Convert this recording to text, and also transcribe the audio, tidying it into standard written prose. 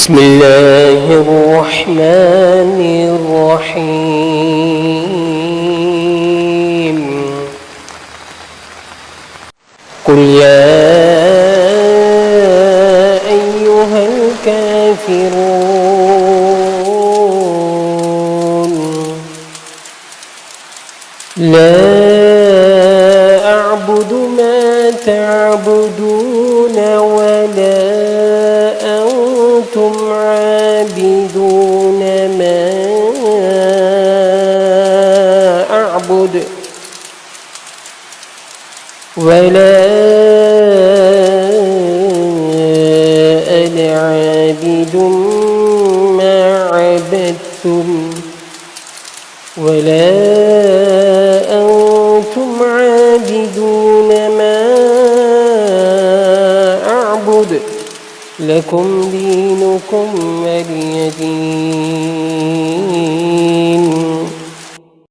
بسم الله الرحمن الرحيم قل يا أيها الكافرون لا أعبد ما تعبدون ولا أنتم عابدون ما أعبد ولا أنا عابد ما عبدتم ولا أنتم عابدون ما أعبد لكم دينكم ولي دين.